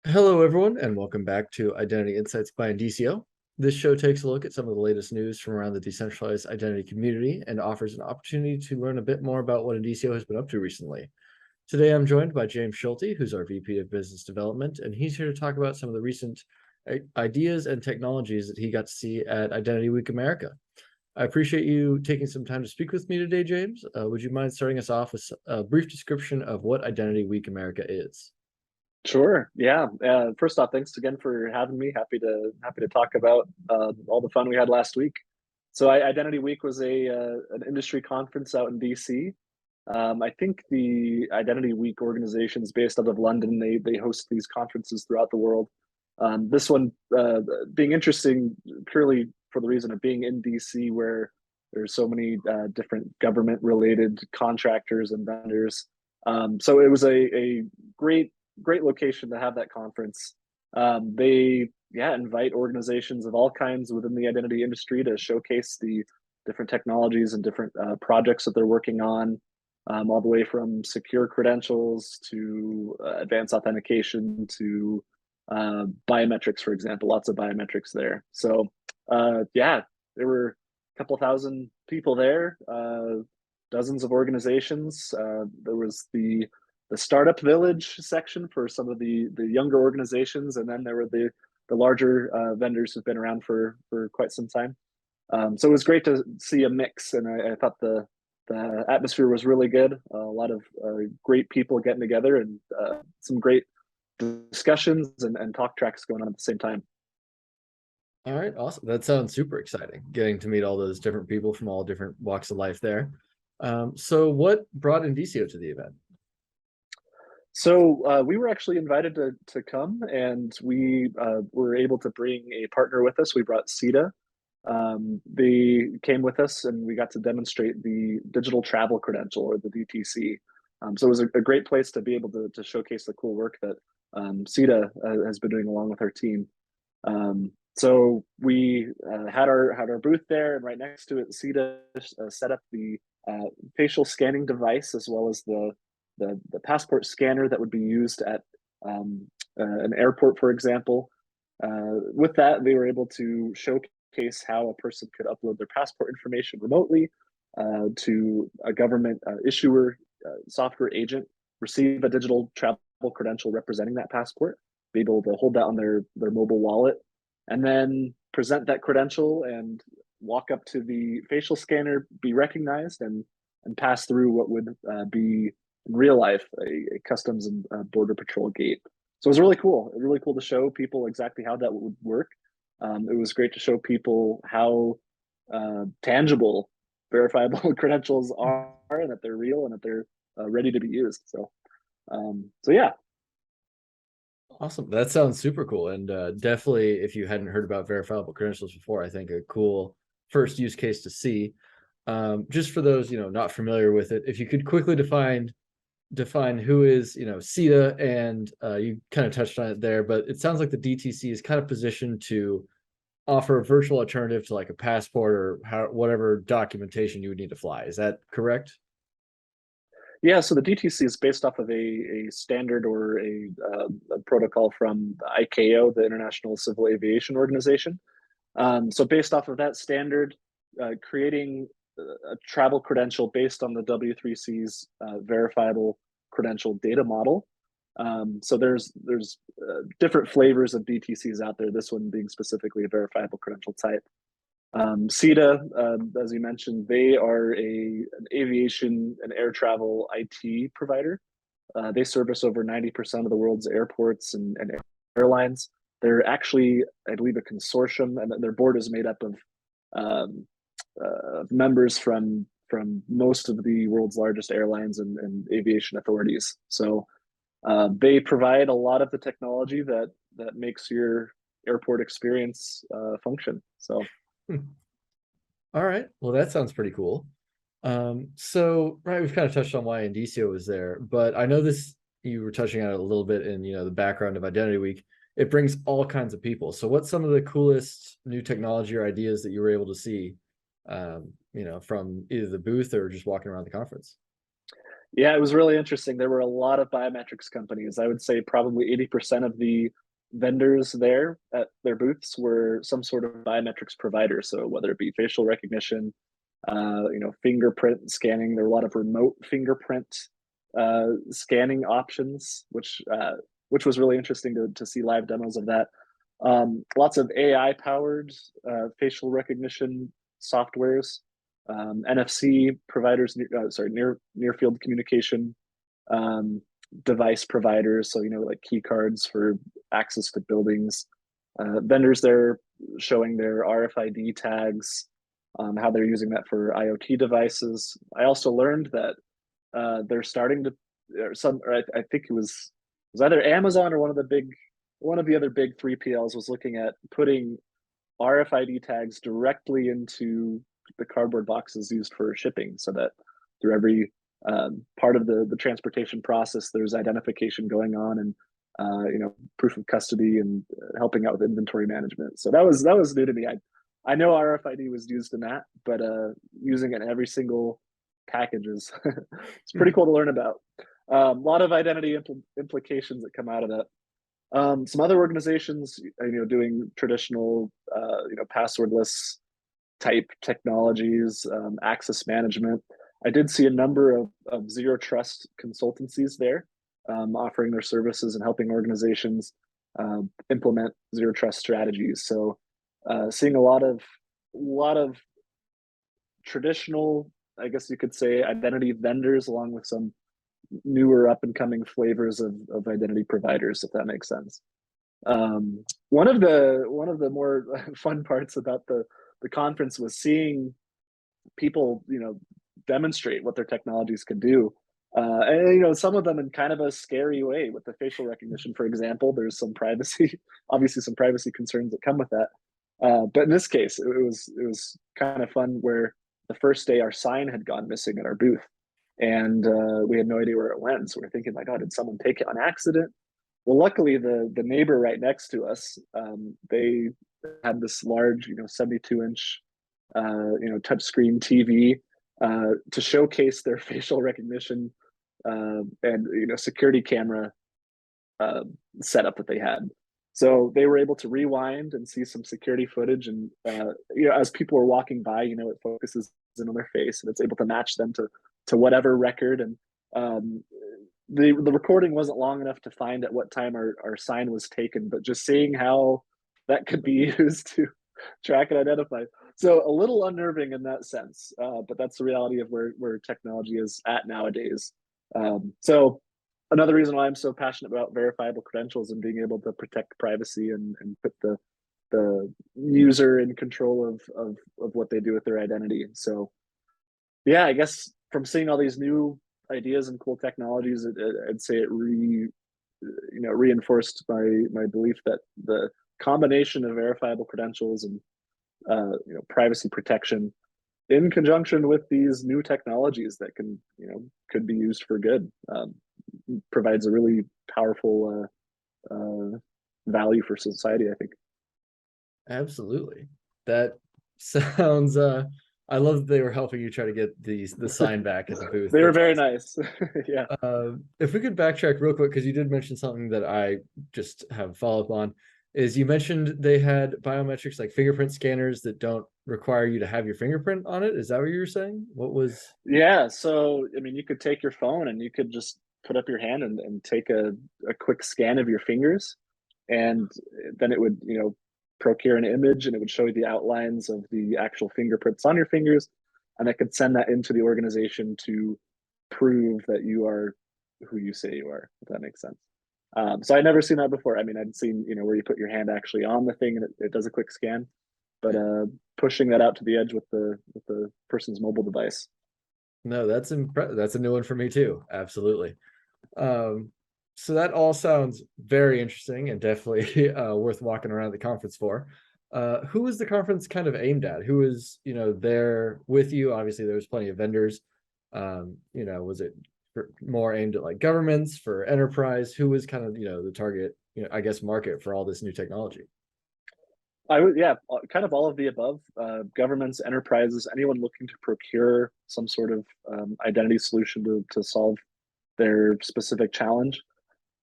Hello, everyone, and welcome back to Identity Insights by Indicio. This show takes a look at some of the latest news from around the decentralized identity community and offers an opportunity to learn a bit more about what Indicio has been up to recently. Today, I'm joined by James Schulte, who's our VP of Business Development, and he's here to talk about some of the recent ideas and technologies that he got to see at Identity Week America. I appreciate you taking some time to speak with me today, James. Would you mind starting us off with a brief description of what Identity Week America is? Sure. Yeah. First off, thanks again for having me. Happy to talk about all the fun we had last week. Identity Week was a an industry conference out in DC. I think the Identity Week organizations based out of London, they host these conferences throughout the world. This one being interesting purely for the reason of being in DC, where there's so many different government related contractors and vendors. So it was a great location to have that conference. They invite organizations of all kinds within the identity industry to showcase the different technologies and different projects that they're working on, all the way from secure credentials to advanced authentication to biometrics, for example. Lots of biometrics there. There were a couple thousand people there, dozens of organizations. There was the startup village section for some of the younger organizations, and then there were the larger vendors who've been around for quite some time. So it was great to see a mix, and I thought the atmosphere was really good. A lot of great people getting together, and some great discussions and talk tracks going on at the same time. All right, awesome. That sounds super exciting, getting to meet all those different people from all different walks of life there. So what brought Indicio to the event? We were actually invited to come, and we were able to bring a partner with us. We brought CETA. They came with us, and we got to demonstrate the digital travel credential, or the DTC. So it was a great place to be able to showcase the cool work that CETA has been doing along with our team. So we had our booth there, and right next to it, CETA set up the facial scanning device, as well as the passport scanner that would be used at an airport, for example. With that, they were able to showcase how a person could upload their passport information remotely to a government issuer software agent, receive a digital travel credential representing that passport, be able to hold that on their mobile wallet, and then present that credential and walk up to the facial scanner, be recognized, and pass through what would be in real life a customs and border patrol gate. So it was really cool to show people exactly how that would work. It was great to show people how tangible verifiable credentials are, and that they're real, and that they're ready to be used. So yeah. Awesome. That sounds super cool. And definitely, if you hadn't heard about verifiable credentials before, I think a cool first use case to see. Just for those, not familiar with it, if you could quickly define who is, CETA, and you kind of touched on it there, but it sounds like the DTC is kind of positioned to offer a virtual alternative to like a passport or whatever documentation you would need to fly. Is that correct? Yeah, so the DTC is based off of a standard, or a protocol from the ICAO, the International Civil Aviation Organization. So based off of that standard, creating a travel credential based on the W3C's verifiable credential data model. So there's different flavors of DTCs out there. This one being specifically a verifiable credential type. CETA, as you mentioned, they are an aviation and air travel IT provider. They service over 90% of the world's airports and airlines. They're actually, I believe, a consortium, and their board is made up of members from most of the world's largest airlines and aviation authorities. So they provide a lot of the technology that makes your airport experience function. So. All right. Well, that sounds pretty cool. So right, we've kind of touched on why Indicio was there, but I know this, you were touching on it a little bit in, the background of Identity Week. It brings all kinds of people. So what's some of the coolest new technology or ideas that you were able to see, from either the booth or just walking around the conference? Yeah, it was really interesting. There were a lot of biometrics companies. I would say probably 80% of the vendors there at their booths were some sort of biometrics provider. So whether it be facial recognition, fingerprint scanning, there were a lot of remote fingerprint scanning options, which was really interesting to see live demos of that. Lots of AI powered facial recognition softwares, NFC providers, near field communication um, device providers. So, like key cards for access to buildings. Vendors there showing their RFID tags, how they're using that for IoT devices. I also learned that they're starting to, I think it was either Amazon or one of the other big 3PLs was looking at putting RFID tags directly into the cardboard boxes used for shipping, so that through every part of the transportation process, there's identification going on, and proof of custody, and helping out with inventory management. So that was new to me. I know RFID was used in that, but using it in every single package is it's pretty cool to learn about. A lot of identity implications that come out of that. Some other organizations, doing traditional, passwordless type technologies, access management. I did see a number of zero trust consultancies there, offering their services and helping organizations implement zero trust strategies. So, seeing a lot of traditional, I guess you could say, identity vendors, along with some newer up and coming flavors of identity providers, if that makes sense. One of the more fun parts about the conference was seeing people, demonstrate what their technologies can do. And some of them in kind of a scary way with the facial recognition, for example. There's some privacy, obviously some privacy concerns that come with that. But in this case, it was kind of fun where the first day our sign had gone missing at our booth, and we had no idea where it went. So we're thinking, my God, did someone take it on accident? Well, luckily the neighbor right next to us, they had this large, 72-inch, touchscreen TV to showcase their facial recognition and security camera uh, setup that they had. So they were able to rewind and see some security footage, and as people were walking by, it focuses in on their face, and it's able to match them to whatever record. And um, the recording wasn't long enough to find at what time our sign was taken, but just seeing how that could be used to track and identify. So a little unnerving in that sense, but that's the reality of where technology is at nowadays. So another reason why I'm so passionate about verifiable credentials and being able to protect privacy, and put the user in control of what they do with their identity. So yeah, I guess from seeing all these new ideas and cool technologies, I'd say it reinforced my belief that the combination of verifiable credentials and privacy protection in conjunction with these new technologies that could be used for good, provides a really powerful value for society, I think. Absolutely. That sounds I love that they were helping you try to get the sign back at the booth. They were That's very awesome. nice. Yeah. If we could backtrack real quick, because you did mention something that I just have follow up on, is you mentioned they had biometrics like fingerprint scanners that don't require you to have your fingerprint on it. Is that what you were saying? What was? Yeah. So, I mean, you could take your phone and you could just put up your hand and take a quick scan of your fingers. And then it would, procure an image, and it would show you the outlines of the actual fingerprints on your fingers. And I could send that into the organization to prove that you are who you say you are, if that makes sense. So I'd never seen that before. I mean, I'd seen, where you put your hand actually on the thing and it does a quick scan, but pushing that out to the edge with the person's mobile device. No, that's a new one for me too. Absolutely. Um, so that all sounds very interesting and definitely worth walking around the conference for. Who was the conference kind of aimed at? Who was, there with you? Obviously, there was plenty of vendors. Was it more aimed at like governments, for enterprise? Who was kind of, the target, I guess, market for all this new technology? I would, yeah, kind of all of the above. Governments, enterprises, anyone looking to procure some sort of identity solution to solve their specific challenge.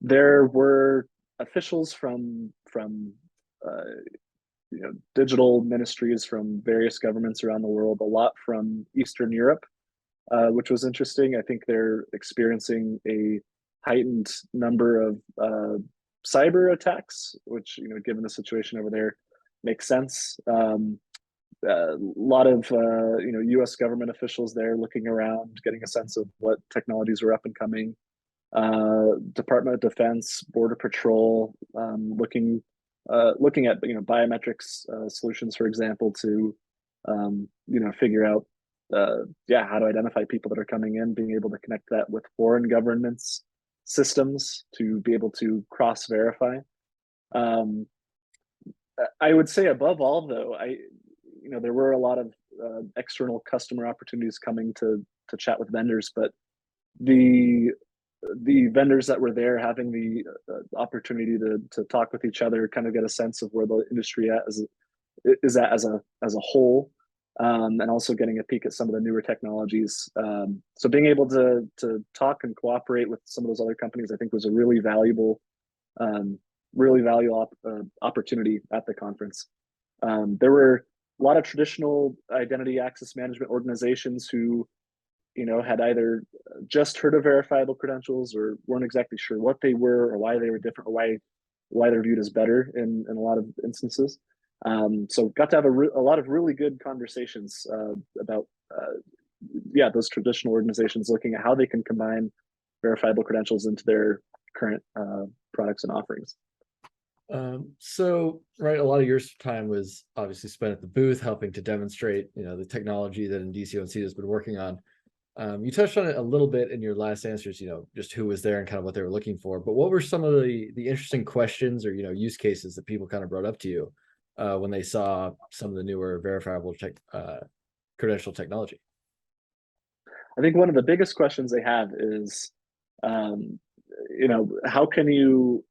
There were officials from uh, digital ministries from various governments around the world, a lot from Eastern Europe, which was interesting. I think they're experiencing a heightened number of cyber attacks, which, given the situation over there, makes sense. A lot of U.S. government officials there looking around, getting a sense of what technologies are up and coming. Department of Defense, Border Patrol, looking at biometrics solutions, for example, to figure out how to identify people that are coming in, being able to connect that with foreign governments systems to be able to cross verify. I would say above all, though, there were a lot of external customer opportunities coming to chat with vendors, but the vendors that were there having the opportunity to talk with each other, kind of get a sense of where the industry is at as a whole, and also getting a peek at some of the newer technologies. So being able to talk and cooperate with some of those other companies, I think, was a really valuable opportunity at the conference. There were a lot of traditional identity access management organizations who had either just heard of verifiable credentials or weren't exactly sure what they were or why they were different or why they're viewed as better in a lot of instances. So got to have a lot of really good conversations about those traditional organizations looking at how they can combine verifiable credentials into their current products and offerings. So right, a lot of your time was obviously spent at the booth helping to demonstrate, the technology that Indicio and CETA has been working on. You touched on it a little bit in your last answers, just who was there and kind of what they were looking for. But what were some of the interesting questions or use cases that people kind of brought up to you when they saw some of the newer verifiable credential technology? I think one of the biggest questions they have is, how can you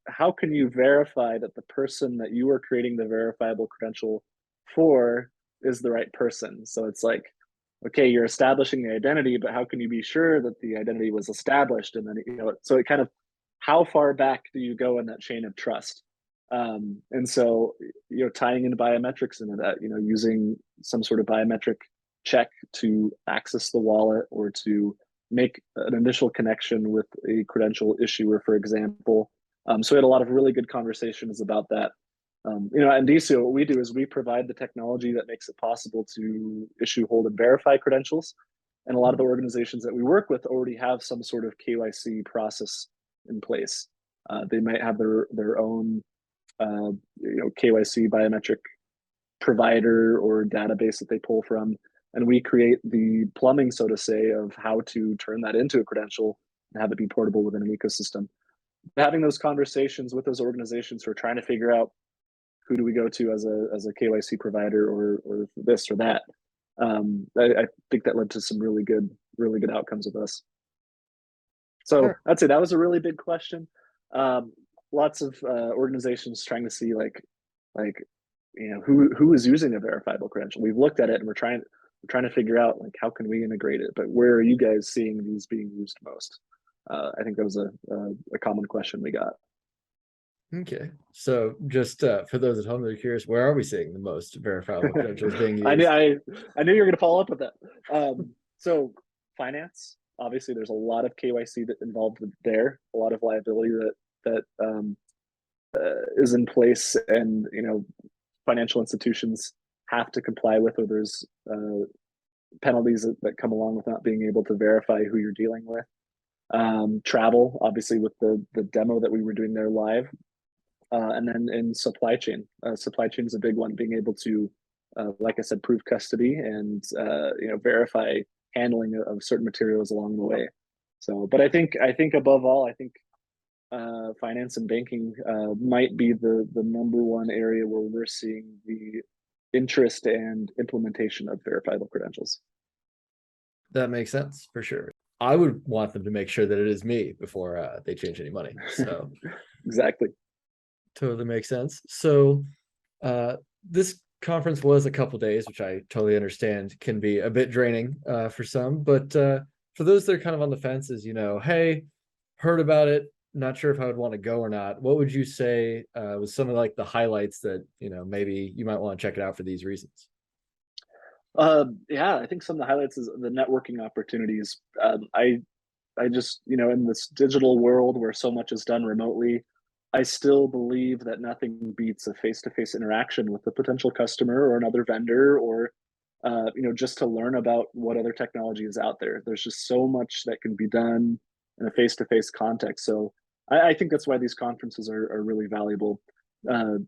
verify that the person that you are creating the verifiable credential for is the right person? So it's like, okay, you're establishing the identity, but how can you be sure that the identity was established? And then, so it kind of, how far back do you go in that chain of trust? And so, tying into biometrics into that, using some sort of biometric check to access the wallet or to make an initial connection with a credential issuer, for example. So we had a lot of really good conversations about that. At Indicio, what we do is we provide the technology that makes it possible to issue, hold, and verify credentials. And a lot of the organizations that we work with already have some sort of KYC process in place. They might have their own, KYC biometric provider or database that they pull from, and we create the plumbing, so to say, of how to turn that into a credential and have it be portable within an ecosystem. Having those conversations with those organizations who are trying to figure out who do we go to as a KYC provider or this or that. I think that led to some really good outcomes with us. So Sure. I'd say that was a really big question. Lots of organizations trying to see who is using a verifiable credential. We've looked at it and we're trying to figure out how can we integrate it, but where are you guys seeing these being used most? I think that was a common question we got. Okay, so just for those at home that are curious, where are we seeing the most verifiable credentials being used? I knew you were going to follow up with that. So finance, obviously, there's a lot of KYC that involved there, a lot of liability that is in place, and financial institutions have to comply with, or there's penalties that come along with not being able to verify who you're dealing with. Travel, obviously, with the demo that we were doing there live. And then in supply chain is a big one, being able to, like I said, prove custody and verify handling of certain materials along the way. So, but I think above all, finance and banking might be the number one area where we're seeing the interest and implementation of verifiable credentials. That makes sense for sure. I would want them to make sure that it is me before they change any money. So exactly. totally makes sense. So this conference was a couple days, which I totally understand can be a bit draining for some. But for those that are kind of on the fences, hey, heard about it, not sure if I would want to go or not. What would you say was some of like the highlights that maybe you might want to check it out for these reasons? Yeah, I think some of the highlights is the networking opportunities. I just, in this digital world where so much is done remotely, I still believe that nothing beats a face-to-face interaction with a potential customer or another vendor, or just to learn about what other technology is out there. There's just so much that can be done in a face-to-face context. So I think that's why these conferences are really valuable. Uh,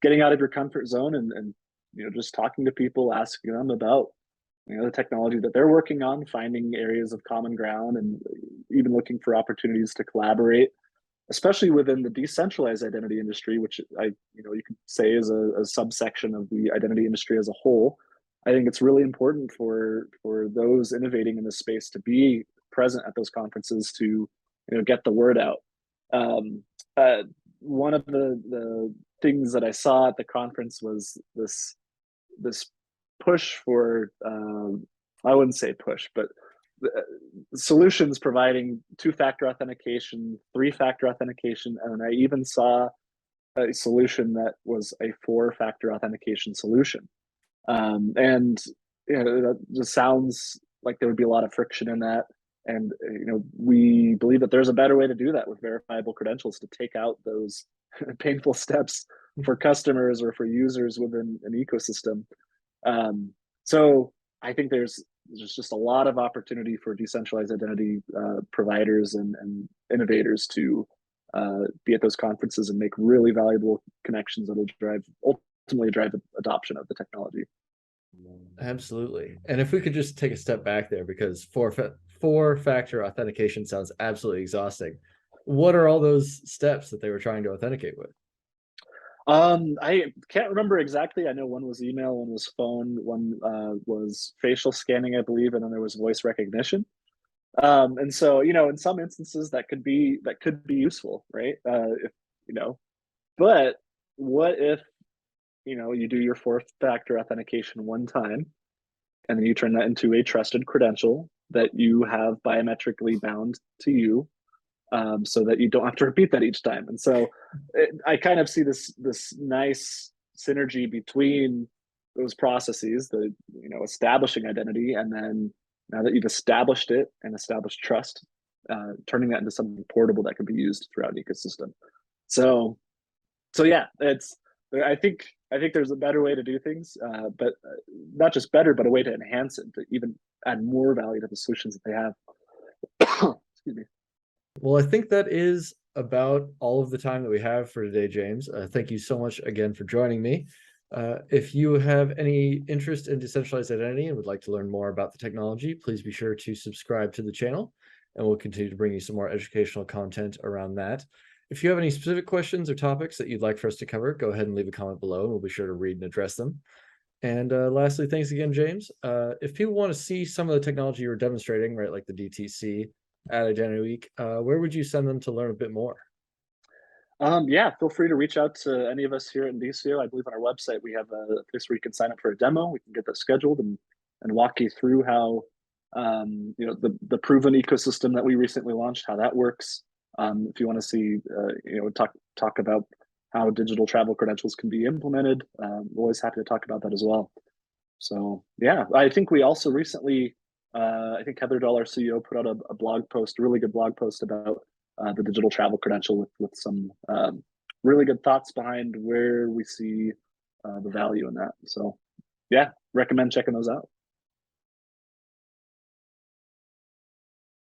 Getting out of your comfort zone and just talking to people, asking them about the technology that they're working on, finding areas of common ground, and even looking for opportunities to collaborate, especially within the decentralized identity industry, which you could say is a subsection of the identity industry as a whole. I think it's really important for those innovating in this space to be present at those conferences to get the word out. Um, One of the things that I saw at the conference was this push for I wouldn't say push, but uh, solutions providing two-factor authentication, three-factor authentication, and I even saw a solution that was a four-factor authentication solution. And that just sounds like there would be a lot of friction in that. And we believe that there's a better way to do that with verifiable credentials to take out those painful steps for customers or for users within an ecosystem. So I think there's just a lot of opportunity for decentralized identity providers and innovators to be at those conferences and make really valuable connections that will ultimately drive the adoption of the technology. Absolutely. And if we could just take a step back there, because four-factor authentication sounds absolutely exhausting. What are all those steps that they were trying to authenticate with? I can't remember exactly. I know one was email, one was phone, one was facial scanning, I believe, and then there was voice recognition. And so, in some instances that could be useful, right? If you know, but what if you do your fourth factor authentication one time, and then you turn that into a trusted credential that you have biometrically bound to you, so that you don't have to repeat that each time. And so I kind of see this nice synergy between those processes, the establishing identity, and then now that you've established it and established trust, turning that into something portable that can be used throughout an ecosystem. So yeah, it's I think there's a better way to do things, but not just better, but a way to enhance it to even add more value to the solutions that they have. Excuse me. Well, I think that is about all of the time that we have for today, James. Thank you so much again for joining me. If you have any interest in decentralized identity and would like to learn more about the technology, please be sure to subscribe to the channel, and we'll continue to bring you some more educational content around that. If you have any specific questions or topics that you'd like for us to cover, go ahead and leave a comment below, and we'll be sure to read and address them. And lastly, thanks again, James. If people want to see some of the technology you're demonstrating, right, like the DTC at Identity Week, where would you send them to learn a bit more? Yeah, feel free to reach out to any of us here at Indicio. I believe on our website we have a place where you can sign up for a demo. We can get that scheduled and walk you through how the proven ecosystem that we recently launched, how that works. If you want to see talk about how digital travel credentials can be implemented, we're always happy to talk about that as well. So yeah, I think we also recently, I think Heather Doll, our CEO, put out a blog post, a really good blog post about the digital travel credential with some really good thoughts behind where we see the value in that. So yeah, recommend checking those out.